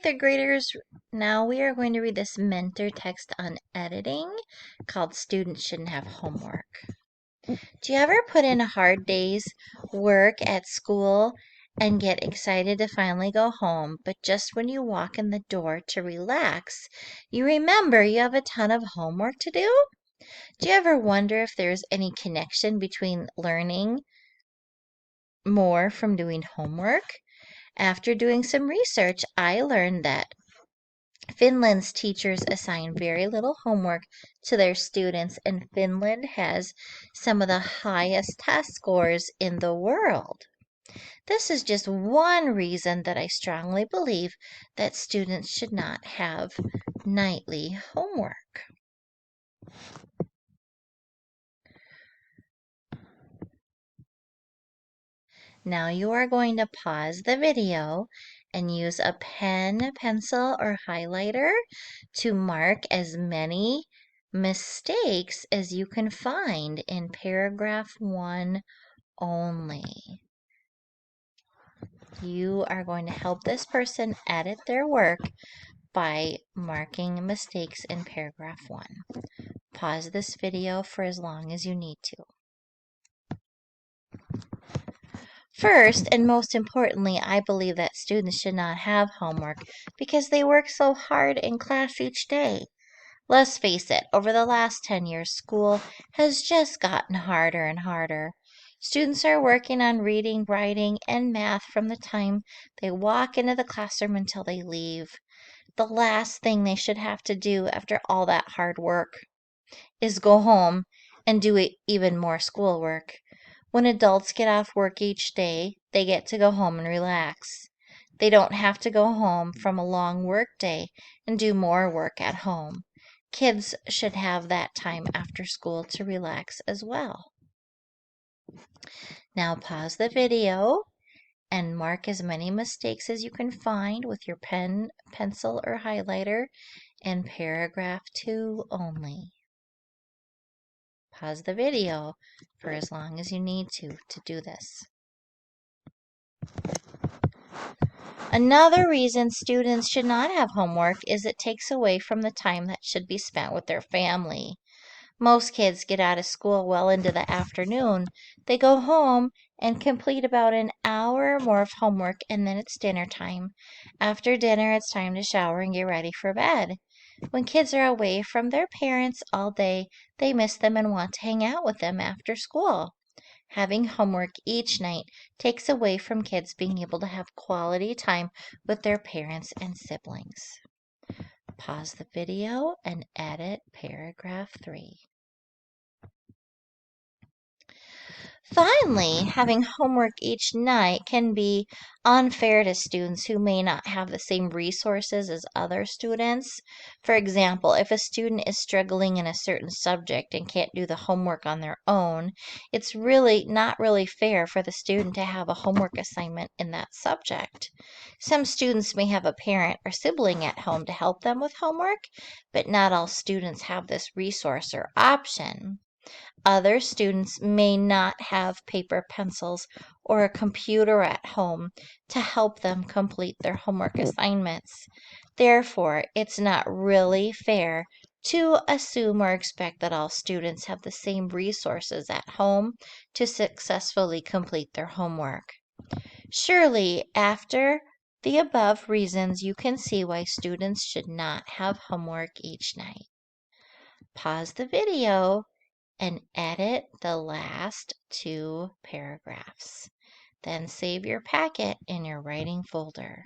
third graders. Now we are going to read this mentor text on editing called Students Shouldn't Have Homework. Do you ever put in a hard day's work at school and get excited to finally go home, but just when you walk in the door to relax, you remember you have a ton of homework to do? Do you ever wonder if there's any connection between learning more from doing homework? After doing some research, I learned that Finland's teachers assign very little homework to their students, and Finland has some of the highest test scores in the world. This is just one reason that I strongly believe that students should not have nightly homework. Now you are going to pause the video and use a pen, pencil, or highlighter to mark as many mistakes as you can find in paragraph 1 only. You are going to help this person edit their work by marking mistakes in paragraph 1. Pause this video for as long as you need to. First, and most importantly, I believe that students should not have homework because they work so hard in class each day. Let's face it, over the last 10 years, school has just gotten harder and harder. Students are working on reading, writing, and math from the time they walk into the classroom until they leave. The last thing they should have to do after all that hard work is go home and do even more schoolwork. When adults get off work each day, they get to go home and relax. They don't have to go home from a long work day and do more work at home. Kids should have that time after school to relax as well. Now pause the video and mark as many mistakes as you can find with your pen, pencil, or highlighter in paragraph 2 only. Pause the video for as long as you need to do this. Another reason students should not have homework is it takes away from the time that should be spent with their family. Most kids get out of school well into the afternoon. They go home and complete about an hour or more of homework, and then it's dinner time. After dinner, it's time to shower and get ready for bed. When kids are away from their parents all day, they miss them and want to hang out with them after school. Having homework each night takes away from kids being able to have quality time with their parents and siblings. Pause the video and edit paragraph 3. Finally, having homework each night can be unfair to students who may not have the same resources as other students. For example, if a student is struggling in a certain subject and can't do the homework on their own, it's really not really fair for the student to have a homework assignment in that subject. Some students may have a parent or sibling at home to help them with homework, but not all students have this resource or option. Other students may not have paper pencils or a computer at home to help them complete their homework assignments. Therefore, it's not really fair to assume or expect that all students have the same resources at home to successfully complete their homework. Surely, after the above reasons, you can see why students should not have homework each night. Pause the video and edit the last 2 paragraphs. Then save your packet in your writing folder.